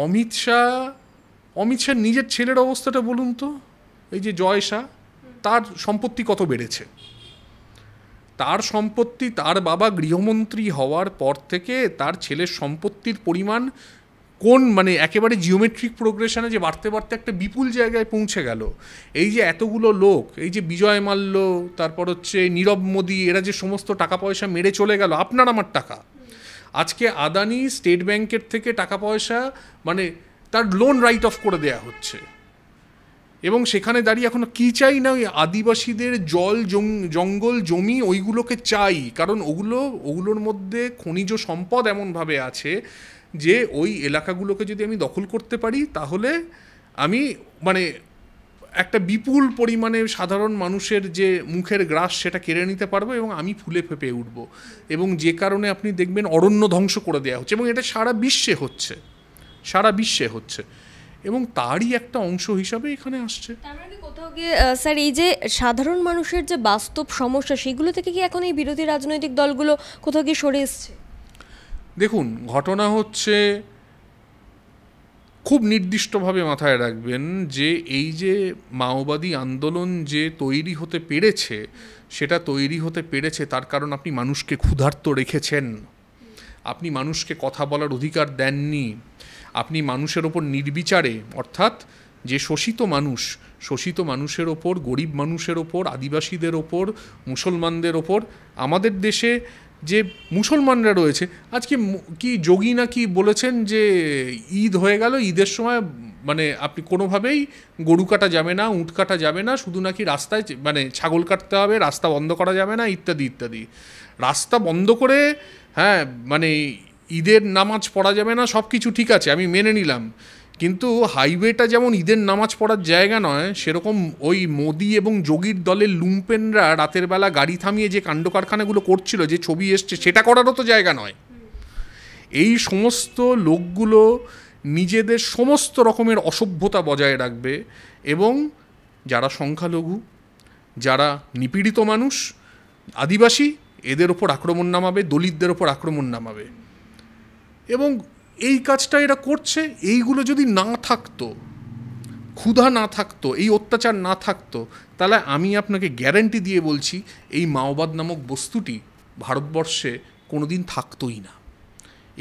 অমিত শাহ অমিত শাহ নিজের ছেলের অবস্থাটা বলুন তো। এই যে জয় শাহ, তার সম্পত্তি কত বেড়েছে? তার সম্পত্তি, তার বাবা গৃহমন্ত্রী হওয়ার পর থেকে তার ছেলের সম্পত্তির পরিমাণ কোন মানে একেবারে জিওমেট্রিক প্রোগ্রেশনে যে বাড়তে বাড়তে একটা বিপুল জায়গায় পৌঁছে গেল। এই যে এতগুলো লোক, এই যে বিজয় মাল্য, তারপর হচ্ছে নীরব মোদী, এরা যে সমস্ত টাকা পয়সা মেরে চলে গেল, আপনার আমার টাকা। আজকে আদানি স্টেট ব্যাংকের থেকে টাকা পয়সা মানে তার লোন রাইট অফ করে দেয়া হচ্ছে, এবং সেখানে দাঁড়িয়ে এখনো কী চাই না, ওই আদিবাসীদের জল জঙ্গল জমি ওইগুলোকে চাই, কারণ ওগুলোর মধ্যে খনিজ সম্পদ এমনভাবে আছে যে ওই এলাকাগুলোকে যদি আমি দখল করতে পারি তাহলে আমি মানে একটা বিপুল পরিমাণে সাধারণ মানুষের যে মুখের গ্রাস সেটা কেড়ে নিতে পারবো, এবং আমি ফুলে ফেঁপে উঠবো। এবং যে কারণে আপনি দেখবেন অরণ্য ধ্বংস করে দেওয়া হচ্ছে, এবং এটা সারা বিশ্বে হচ্ছে, সারা বিশ্বে হচ্ছে, এবং তারই একটা অংশ হিসাবে এখানে আসছে। তার মানে কোথাও গিয়ে স্যার এই যে সাধারণ মানুষের যে বাস্তব সমস্যা সেগুলো থেকে কি এখন এই বিরোধী রাজনৈতিক দলগুলো কোথাও গিয়ে সরে এসছে? দেখুন, ঘটনা হচ্ছে খুব নির্দিষ্টভাবে মাথায় রাখবেন যে এই যে মাওবাদী আন্দোলন যে তৈরি হতে পেরেছে, সেটা তৈরি হতে পেরেছে তার কারণ আপনি মানুষকে ক্ষুধার্ত রেখেছেন, আপনি মানুষকে কথা বলার অধিকার দেননি, আপনি মানুষের ওপর নির্বিচারে, অর্থাৎ যে শোষিত মানুষের ওপর, গরিব মানুষের ওপর, আদিবাসীদের ওপর, মুসলমানদের ওপর, আমাদের দেশে যে মুসলমানরা রয়েছে, আজকে কি যোগী না কি বলেছেন যে ঈদ হয়ে গেল, ঈদের সময় মানে আপনি কোনোভাবেই গরু কাটা যাবে না, উট কাটা যাবে না, শুধু নাকি রাস্তায় মানে ছাগল কাটতে হবে, রাস্তা বন্ধ করা যাবে না, ইত্যাদি ইত্যাদি। রাস্তা বন্ধ করে, হ্যাঁ মানে ঈদের নামাজ পড়া যাবে না, সব কিছু ঠিক আছে, আমি মেনে নিলাম, কিন্তু হাইওয়েটা যেমন ঈদের নামাজ পড়ার জায়গা নয়, সেরকম ওই মোদি এবং যোগীর দলের লুম্পেনরা রাতের বেলা গাড়ি থামিয়ে যে কাণ্ড কারখানাগুলো করছিল, যে ছবি এসছে, সেটা করারও তো জায়গা নয়। এই সমস্ত লোকগুলো নিজেদের সমস্ত রকমের অসভ্যতা বজায় রাখবে, এবং যারা সংখ্যালঘু, যারা নিপীড়িত মানুষ, আদিবাসী, এদের ওপর আক্রমণ নামাবে, দলিতদের ওপর আক্রমণ নামাবে। এবং এই কাজটা এরা করছে। এইগুলো যদি না থাকতো, ক্ষুধা না থাকতো, এই অত্যাচার না থাকতো, তাহলে আমি আপনাকে গ্যারান্টি দিয়ে বলছি এই মাওবাদ নামক বস্তুটি ভারতবর্ষে কোনোদিন থাকতোই না।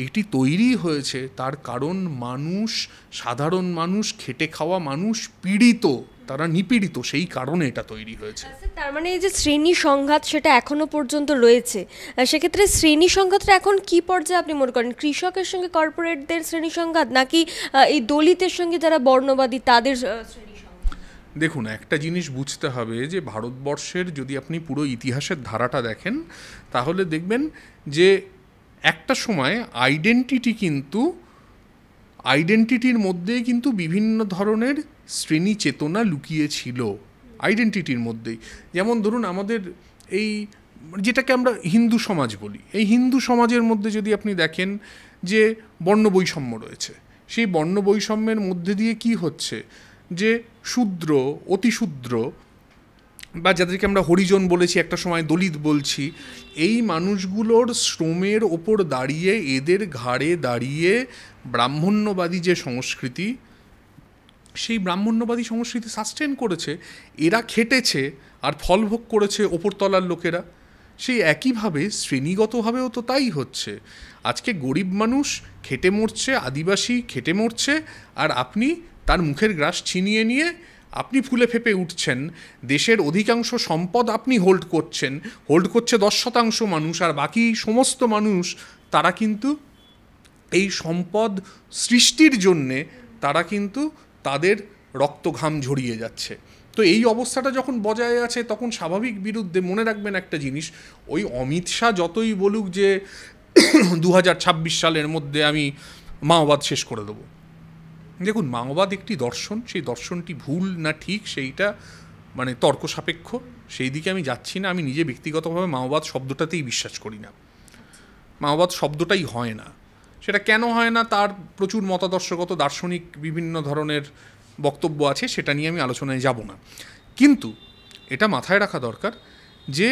এটি তৈরি হয়েছে তার কারণ মানুষ, সাধারণ মানুষ, খেটে খাওয়া মানুষ পীড়িত, তারা নিপীড়িত, সেই কারণে এটা তৈরি হয়েছে। তার মানে এই যে শ্রেণী সংঘাত সেটা এখনো পর্যন্ত রয়েছে, সেক্ষেত্রে শ্রেণী সংঘাতটা এখন কি পর্যায়ে আপনি মনে করেন? কৃষকের সঙ্গে কর্পোরেটদের শ্রেণী সংঘাত, নাকি এই দলিতের সঙ্গে যারা বর্ণবাদী তাদের শ্রেণী সংঘাত? দেখুন, একটা জিনিস বুঝতে হবে যে ভারতবর্ষের যদি আপনি পুরো ইতিহাসের ধারাটা দেখেন, তাহলে দেখবেন যে একটা সময় আইডেন্টিটির মধ্যেই কিন্তু বিভিন্ন ধরনের শ্রেণী চেতনা লুকিয়ে ছিল, আইডেন্টিটির মধ্যেই। যেমন ধরুন আমাদের এই যেটাকে আমরা হিন্দু সমাজ বলি, এই হিন্দু সমাজের মধ্যে যদি আপনি দেখেন যে বর্ণ বৈষম্য রয়েছে, সেই বর্ণ বৈষম্যের মধ্যে দিয়ে কি হচ্ছে যে শূদ্র, অতিশূদ্র, বা যাদেরকে আমরা হরিজন বলেছি, একটা সময় দলিত বলছি, এই মানুষগুলোর শ্রমের ওপর দাঁড়িয়ে, এদের ঘাড়ে দাঁড়িয়ে ব্রাহ্মণ্যবাদী যে সংস্কৃতি, সেই ব্রাহ্মণ্যবাদী সংস্কৃতি সাস্টেন করেছে, এরা খেটেছে আর ফলভোগ করেছে ওপরতলার লোকেরা। সেই একইভাবে শ্রেণীগতভাবেও তো তাই হচ্ছে। আজকে গরিব মানুষ খেটে মরছে, আদিবাসী খেটে মরছে, আর আপনি তার মুখের গ্রাস ছিনিয়ে নিয়ে আপনি ফুলে ফেঁপে উঠছেন। দেশের অধিকাংশ সম্পদ আপনি হোল্ড করছে 10% মানুষ, আর বাকি সমস্ত মানুষ তারা কিন্তু এই সম্পদ সৃষ্টির জন্যে তারা কিন্তু তাদের রক্তঘাম ঝরিয়ে যাচ্ছে। তো এই অবস্থাটা যখন বজায় আছে, তখন স্বাভাবিক বিরুদ্ধে মনে রাখবেন একটা জিনিস, ওই অমিত শাহ যতই বলুক যে 2026 সালের মধ্যে আমি মাওবাদ শেষ করে দেবো, দেখুন মাওবাদ একটি দর্শন, সেই দর্শনটি ভুল না ঠিক সেইটা মানে তর্ক সাপেক্ষ, সেই দিকে আমি যাচ্ছি না। আমি নিজে ব্যক্তিগতভাবে মাওবাদ শব্দটাতেই বিশ্বাস করি না, মাওবাদ শব্দটাই হয় না। সেটা কেন হয় না তার প্রচুর মতাদর্শগত দার্শনিক বিভিন্ন ধরনের বক্তব্য আছে, সেটা নিয়ে আমি আলোচনায় যাব না। কিন্তু এটা মাথায় রাখা দরকার যে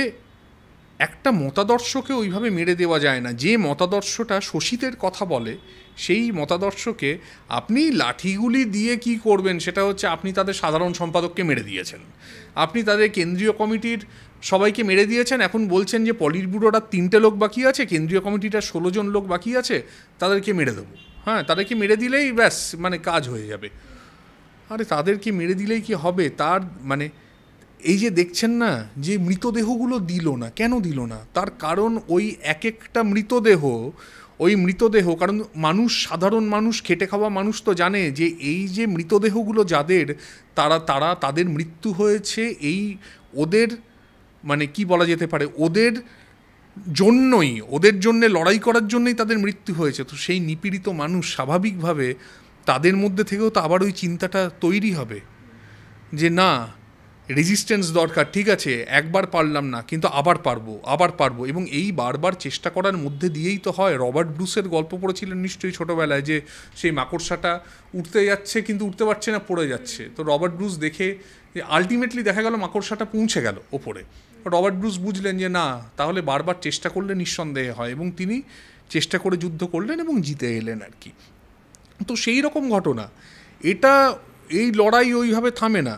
একটা মতাদর্শকে ওইভাবে মেরে দেওয়া যায় না। যে মতাদর্শটা শোষিতের কথা বলে, সেই মতাদর্শকে আপনি লাঠিগুলি দিয়ে কি করবেন সেটা হচ্ছে আপনি তাদের সাধারণ সম্পাদককে মেরে দিয়েছেন, আপনি তাদের কেন্দ্রীয় কমিটির সবাইকে মেরে দিয়েছেন, এখন বলছেন যে পলিট ব্যুরোটা 3টে লোক বাকি আছে, কেন্দ্রীয় কমিটিটা 16 জন লোক বাকি আছে, তাদেরকে মেরে দেবো। হ্যাঁ, তাদেরকে মেরে দিলেই ব্যাস মানে কাজ হয়ে যাবে। আরে তাদেরকে মেরে দিলেই কি হবে? তার মানে এই যে দেখছেন না যে মৃতদেহগুলো দিল না, কেন দিল না? তার কারণ ওই এক একটা মৃতদেহ কারণ মানুষ, সাধারণ মানুষ, খেটে খাওয়া মানুষ তো জানে যে এই যে মৃতদেহগুলো যাদের, তাদের মৃত্যু হয়েছে এই ওদের মানে কি বলা যেতে পারে, ওদের জন্যে লড়াই করার জন্যই তাদের মৃত্যু হয়েছে। তো সেই নিপীড়িত মানুষ স্বাভাবিকভাবে তাদের মধ্যে থেকেও তো আবার ওই চিন্তাটা তৈরি হবে যে না, রেজিস্ট্যান্স দরকার, ঠিক আছে একবার পারলাম না কিন্তু আবার পারবো, এবং এই বারবার চেষ্টা করার মধ্যে দিয়েই তো হয়। রবার্ট ব্রুসের গল্প পড়েছিলেন নিশ্চয়ই ছোটোবেলায়, যে সেই মাকড়সাটা উঠতে যাচ্ছে কিন্তু উঠতে পারছে না, পড়ে যাচ্ছে। তো রবার্ট ব্রুস দেখে যে আলটিমেটলি দেখা গেল মাকড়সাটা পৌঁছে গেল ওপরে। রবার্ট ব্রুস বুঝলেন যে না, তাহলে বারবার চেষ্টা করলে নিঃসন্দেহে হয়, এবং তিনি চেষ্টা করে যুদ্ধ করলেন এবং জিতে এলেন আর কি। তো সেই রকম ঘটনা এটা, এই লড়াই ওইভাবে থামে না।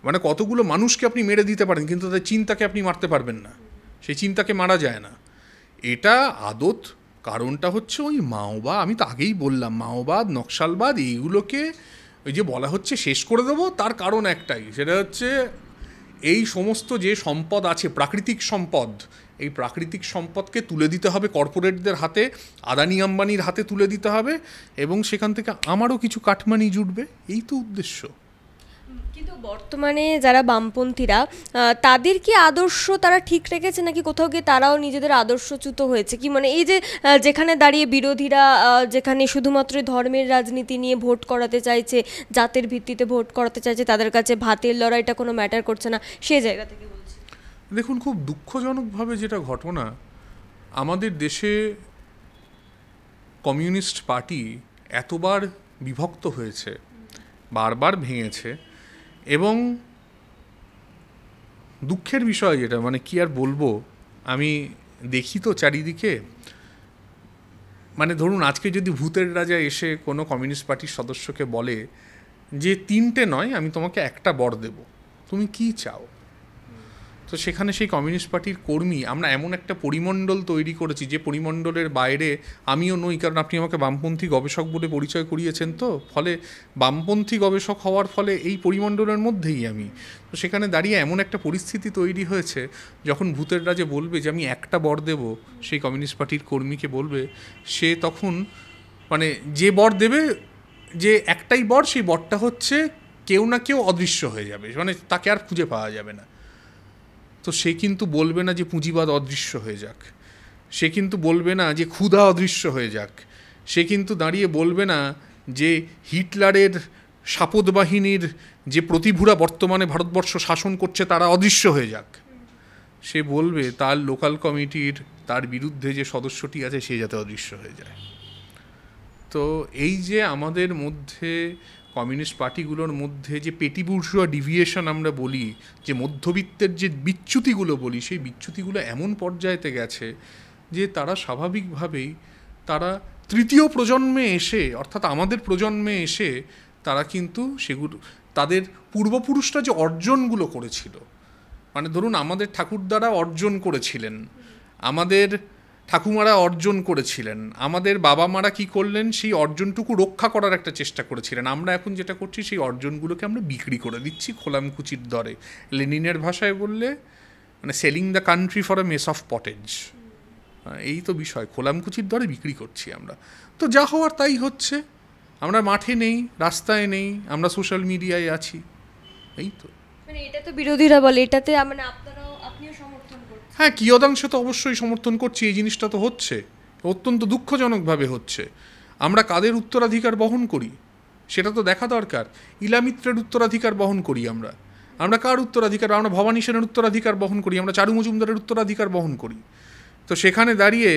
মানে কতগুলো মানুষকে আপনি মেরে দিতে পারেন কিন্তু তাদের চিন্তাকে আপনি মারতে পারবেন না, সেই চিন্তাকে মারা যায় না। এটা আদত কারণটা হচ্ছে ওই মাওবাদ, আমি তো আগেই বললাম মাওবাদ, নকশালবাদ, এইগুলোকে ওই যে বলা হচ্ছে শেষ করে দেবো, তার কারণ একটাই, সেটা হচ্ছে এই সমস্ত যে সম্পদ আছে, প্রাকৃতিক সম্পদ, এই প্রাকৃতিক সম্পদকে তুলে দিতে হবে কর্পোরেটদের হাতে, আদানি আম্বানির হাতে তুলে দিতে হবে, এবং সেখান থেকে আমারও কিছু কাটমানি জুটবে, এই তো উদ্দেশ্য। কিন্তু বর্তমানে যারা বামপন্থীরা, তাদের কি আদর্শ তারা ঠিক রেখেছে, নাকি কোথাও গিয়ে তারাও নিজেদের আদর্শচ্যুত হয়েছে? কি মানে এই যে যেখানে দাঁড়িয়ে বিরোধীরা যেখানে শুধুমাত্র ধর্মের রাজনীতি নিয়ে ভোট করাতে চাইছে, জাতের ভিত্তিতে ভোট করাতে চাইছে, তাদের কাছে ভাতের লড়াইটা কোনো ম্যাটার করছে না, সেই জায়গা থেকে বলছি। দেখুন, খুব দুঃখজনকভাবে যেটা ঘটনা, আমাদের দেশে কমিউনিস্ট পার্টি এতবার বিভক্ত হয়েছে, বারবার ভেঙেছে, এবং দুঃখের বিষয় যেটা, মানে কি আর বলবো, আমি দেখি তো চারিদিকে, মানে ধরুন আজকে যদি ভূতের রাজা এসে কোনো কমিউনিস্ট পার্টির সদস্যকে বলে যে 3টে নয় আমি তোমাকে একটা বর দেব, তুমি কি চাও? তো সেখানে সেই কমিউনিস্ট পার্টির কর্মী, আমরা এমন একটা পরিমণ্ডল তৈরি করেছি যে পরিমণ্ডলের বাইরে আমিও নই, কারণ আপনি আমাকে বামপন্থী গবেষক বলে পরিচয় করিয়েছেন, তো ফলে বামপন্থী গবেষক হওয়ার ফলে এই পরিমণ্ডলের মধ্যেই আমি। তো সেখানে দাঁড়িয়ে এমন একটা পরিস্থিতি তৈরি হয়েছে, যখন ভূতের রাজা বলবে যে আমি একটা বর দেব, সেই কমিউনিস্ট পার্টির কর্মীকে বলবে, সে তখন মানে যে বর দেবে, যে একটাই বর, সেই বরটা হচ্ছে কেউ না কেউ অদৃশ্য হয়ে যাবে, মানে তাকে আর খুঁজে পাওয়া যাবে না। তো সে কিন্তু বলবে না যে পুঁজিবাদ অদৃশ্য হয়ে যাক, সে কিন্তু বলবে না যে ক্ষুধা অদৃশ্য হয়ে যাক, সে কিন্তু দাঁড়িয়ে বলবে না যে হিটলারের সাপদ বাহিনীর যে প্রতিভূরা বর্তমানে ভারতবর্ষ শাসন করছে তারা অদৃশ্য হয়ে যাক। সে বলবে তার লোকাল কমিটির, তার বিরুদ্ধে যে সদস্যটি আছে সে যাতে অদৃশ্য হয়ে যায়। তো এই যে আমাদের মধ্যে কমিউনিস্ট পার্টিগুলোর মধ্যে যে পেটি বুর্জোয়া ডিভিয়েশন আমরা বলি, যে মধ্যবিত্তের যে বিচ্যুতিগুলো বলি, সেই বিচ্যুতিগুলো এমন পর্যায়েতে গেছে যে তারা স্বাভাবিকভাবেই তারা তৃতীয় প্রজন্মে এসে, অর্থাৎ আমাদের প্রজন্মে এসে তারা কিন্তু সেগুলো, তাদের পূর্বপুরুষরা যে অর্জনগুলো করেছিল, মানে ধরুন আমাদের ঠাকুরদারা অর্জন করেছিলেন, আমাদের ঠাকুমারা অর্জন করেছিলেন, আমাদের বাবা মারা কী করলেন, সেই অর্জনটুকু রক্ষা করার একটা চেষ্টা করেছিলেন। আমরা এখন যেটা করছি, সেই অর্জনগুলোকে আমরা বিক্রি করে দিচ্ছি খোলামকুচির দরে। লেনিনের ভাষায় বললে মানে selling the country for a mess of pottage, এই তো বিষয়, খোলামকুচির দরে বিক্রি করছি আমরা। তো যা হওয়ার তাই হচ্ছে, আমরা মাঠে নেই, রাস্তায় নেই, আমরা সোশ্যাল মিডিয়ায় আছি, এই তো। মানে এটা তো বিরোধীরা বলে, এটাতে মানে আপনিও সমর্থন করছেন? হ্যাঁ, কিয়দাংশে তো অবশ্যই সমর্থন করছি, এই জিনিসটা তো হচ্ছে, অত্যন্ত দুঃখজনকভাবে হচ্ছে। আমরা কাদের উত্তরাধিকার বহন করি সেটা তো দেখা দরকার। ইলামিত্রের উত্তরাধিকার বহন করি আমরা, আমরা কার উত্তরাধিকার? আমরা ভবানী সেনের উত্তরাধিকার বহন করি, আমরা চারু মজুমদারের উত্তরাধিকার বহন করি। তো সেখানে দাঁড়িয়ে,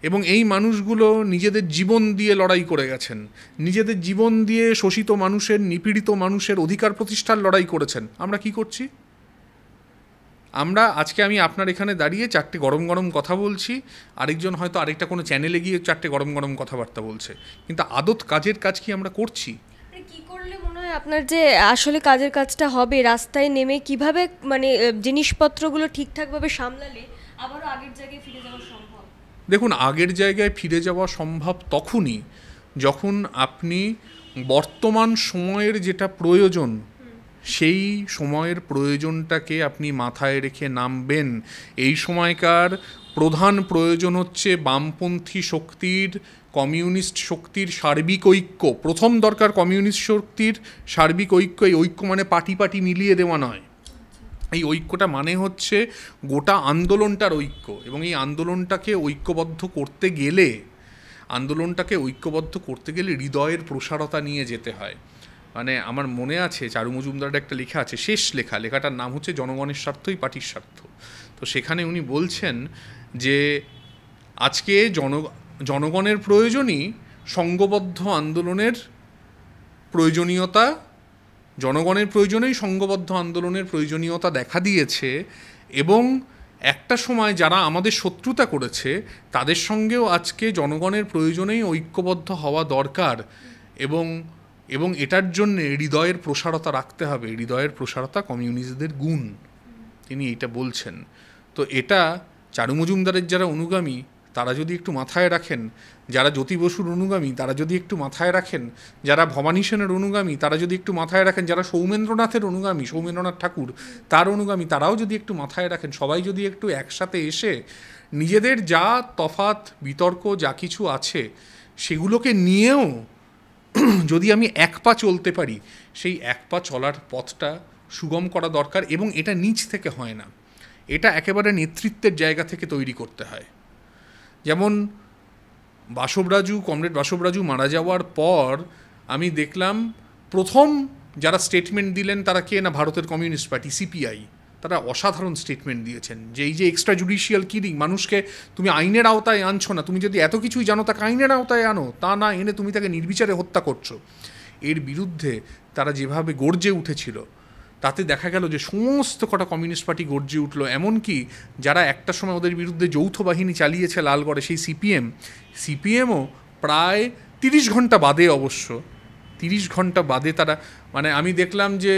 এবং এই মানুষগুলো নিজেদের জীবন দিয়ে লড়াই করে গেছেন, নিজেদের জীবন দিয়ে শোষিত মানুষের, নিপীড়িত মানুষের অধিকার প্রতিষ্ঠার লড়াই করেছেন। আমরা কি করছি? আজকে আমি আপনার এখানে দাঁড়িয়ে 4টে গরম গরম কথা বলছি, আরেকজন হয়তো আরেকটা কোনো চ্যানেলে গিয়ে 4টে গরম গরম কথাবার্তা বলছে, কিন্তু আদত কাজের কাজ কি আমরা করছি? কি করলে মনে হয় আপনার যে আসলে কাজের কাজটা হবে, রাস্তায় নেমে কিভাবে মানে জিনিসপত্রগুলো ঠিকঠাকভাবে সামলালে আবারও আগের জায়গায় ফিরে যাওয়া সম্ভব? দেখুন, আগের জায়গায় ফিরে যাওয়া সম্ভব তখনই যখন আপনি বর্তমান সময়ের যেটা প্রয়োজন সেই সময়ের প্রয়োজনটাকে আপনি মাথায় রেখে নামবেন। এই সময়কার প্রধান প্রয়োজন হচ্ছে বামপন্থী শক্তির, কমিউনিস্ট শক্তির সার্বিক ঐক্য। প্রথম দরকার কমিউনিস্ট শক্তির সার্বিক ঐক্য। এই ঐক্য মানে পাটি পাটি মিলিয়ে দেওয়া নয়, এই ঐক্যটা মানে হচ্ছে গোটা আন্দোলনটার ঐক্য। এবং এই আন্দোলনটাকে ঐক্যবদ্ধ করতে গেলে হৃদয়ের প্রসারতা নিয়ে যেতে হয়। মানে আমার মনে আছে চারু মজুমদারের একটা লেখা আছে, শেষ লেখাটার নাম হচ্ছে জনগণের স্বার্থই পার্টির স্বার্থ। তো সেখানে উনি বলছেন যে আজকে জনগণের প্রয়োজনই সংঘবদ্ধ আন্দোলনের প্রয়োজনীয়তা, জনগণের প্রয়োজনেই সংঘবদ্ধ আন্দোলনের প্রয়োজনীয়তা দেখা দিয়েছে। এবং একটা সময় যারা আমাদের শত্রুতা করেছে তাদের সঙ্গেও আজকে জনগণের প্রয়োজনেই ঐক্যবদ্ধ হওয়া দরকার। এবং এটার জন্য হৃদয়ের প্রসারতা রাখতে হবে। হৃদয়ের প্রসারতা কমিউনিস্টদের গুণ, তিনি এইটা বলছেন। তো এটা চারু মজুমদারের যারা অনুগামী তারা যদি একটু মাথায় রাখেন, যারা জ্যোতি বসুর অনুগামী তারা যদি একটু মাথায় রাখেন, যারা ভবানী সেনের অনুগামী তারা যদি একটু মাথায় রাখেন, যারা সৌমেন্দ্রনাথের অনুগামী, সৌমেন্দ্রনাথ ঠাকুর তার অনুগামী তারাও যদি একটু মাথায় রাখেন, সবাই যদি একটু একসাথে এসে নিজেদের যা তফাৎ বিতর্ক যা কিছু আছে সেগুলোকে নিয়েও যদি আমি এক পা চলতে পারি, সেই এক পা চলার পথটা সুগম করা দরকার। এবং এটা নিচ থেকে হয় না, এটা একেবারে নেতৃত্বের জায়গা থেকে তৈরি করতে হয়। যেমন কমরেড বাসবরাজু মারা যাওয়ার পর আমি দেখলাম প্রথম যারা স্টেটমেন্ট দিলেন তারা কে না, ভারতের কমিউনিস্ট পার্টি সিপিআই। তারা অসাধারণ স্টেটমেন্ট দিয়েছেন যে এই যে এক্সট্রা জুডিশিয়াল কিলিং, মানুষকে তুমি আইনের আওতায় আনছো না, তুমি যদি এত কিছুই জানো তাকে আইনের আওতায় আনো, তা না এনে তুমি তাকে নির্বিচারে হত্যা করছো। এর বিরুদ্ধে তারা যেভাবে গর্জে উঠেছিল তাতে দেখা গেল যে সমস্ত কটা কমিউনিস্ট পার্টি গর্জে উঠল। এমনকি যারা একটা সময় ওদের বিরুদ্ধে যৌথ বাহিনী চালিয়েছে লালগড়ে, সেই সিপিএমও প্রায় 30 ঘন্টা বাদে, অবশ্য 30 ঘন্টা বাদে তারা, মানে আমি দেখলাম যে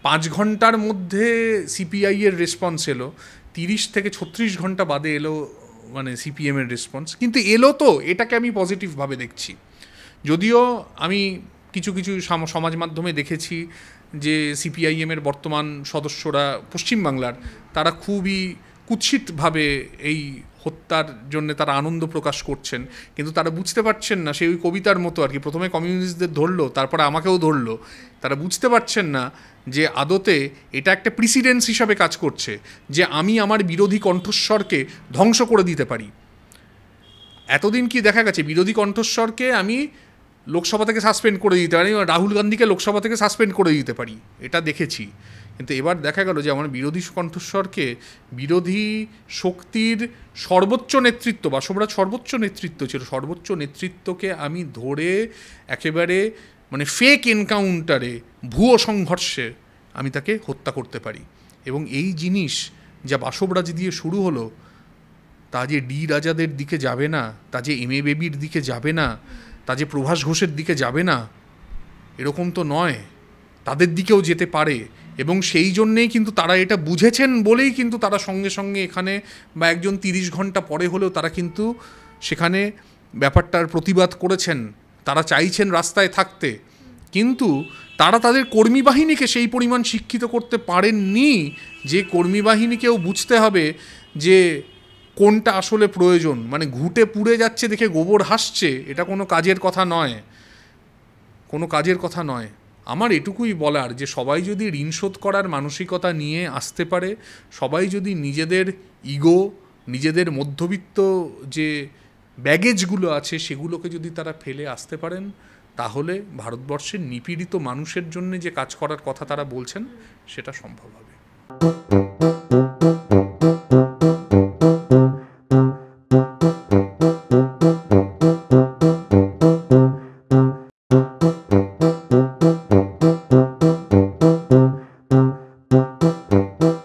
5 ঘন্টার মধ্যে সিপিআইয়ের রেসপন্স এলো, 30 থেকে 36 ঘন্টা বাদে এলো মানে সিপিএমের রেসপন্স। কিন্তু এলো, তো এটাকে আমি পজিটিভভাবে দেখছি। যদিও আমি কিছু সমাজ মাধ্যমে দেখেছি যে সিপিআইএমের বর্তমান সদস্যরা পশ্চিমবাংলার তারা খুবই কুৎসিতভাবে এই হত্যার জন্য তারা আনন্দ প্রকাশ করছেন, কিন্তু তারা বুঝতে পারছেন না, সেই ওই কবিতার মতো আর কি, প্রথমে কমিউনিস্টদের ধরলো তারপরে আমাকেও ধরলো। তারা বুঝতে পারছেন না যে আদতে এটা একটা প্রিসিডেন্স হিসাবে কাজ করছে, যে আমি আমার বিরোধী কণ্ঠস্বরকে ধ্বংস করে দিতে পারি। এতদিন কি দেখা গেছে, বিরোধী কণ্ঠস্বরকে আমি লোকসভা থেকে সাসপেন্ড করে দিতে পারি, রাহুল গান্ধীকে লোকসভা থেকে সাসপেন্ড করে দিতে পারি, এটা দেখেছি। কিন্তু এবার দেখা গেল যে আমার বিরোধী কণ্ঠস্বরকে, বিরোধী শক্তির সর্বোচ্চ নেতৃত্ব, বাসবরাজ সর্বোচ্চ নেতৃত্ব ছিল, সর্বোচ্চ নেতৃত্বকে আমি ধরে একেবারে মানে ফেক এনকাউন্টারে, ভুয়ো সংঘর্ষে আমি তাকে হত্যা করতে পারি। এবং এই জিনিস যা বাসবরাজ দিয়ে শুরু হলো তা যে ডি রাজাদের দিকে যাবে না, তা যে এম এ বেবির দিকে যাবে না, তা যে প্রভাস ঘোষের দিকে যাবে না, এরকম তো নয়, তাদের দিকেও যেতে পারে। এবং সেই জন্যেই কিন্তু তারা এটা বুঝেছেন বলেই কিন্তু তারা সঙ্গে সঙ্গে এখানে, বা একজন 30 ঘন্টা পরে হলেও তারা কিন্তু সেখানে ব্যাপারটার প্রতিবাদ করেছেন, তারা চাইছেন রাস্তায় থাকতে। কিন্তু তারা তাদের কর্মী বাহিনীকে সেই পরিমাণ শিক্ষিত করতে পারেননি যে কর্মী বাহিনীকেও বুঝতে হবে যে কোনটা আসলে প্রয়োজন। মানে ঘুঁটে পুড়ে যাচ্ছে দেখে গোবর হাসছে, এটা কোনো কাজের কথা নয়, কোনো কাজের কথা নয়। আমার এটুকুই বলার যে সবাই যদি ঋণ শোধ করার মানসিকতা নিয়ে আসতে পারে, সবাই যদি নিজেদের ইগো, নিজেদের মধ্যবিত্ত যে ব্যাগেজগুলো আছে সেগুলোকে যদি তারা ফেলে আসতে পারেন, তাহলে ভারতবর্ষের নিপীড়িত মানুষের জন্য যে কাজ করার কথা তারা বলছেন সেটা সম্ভব হবে।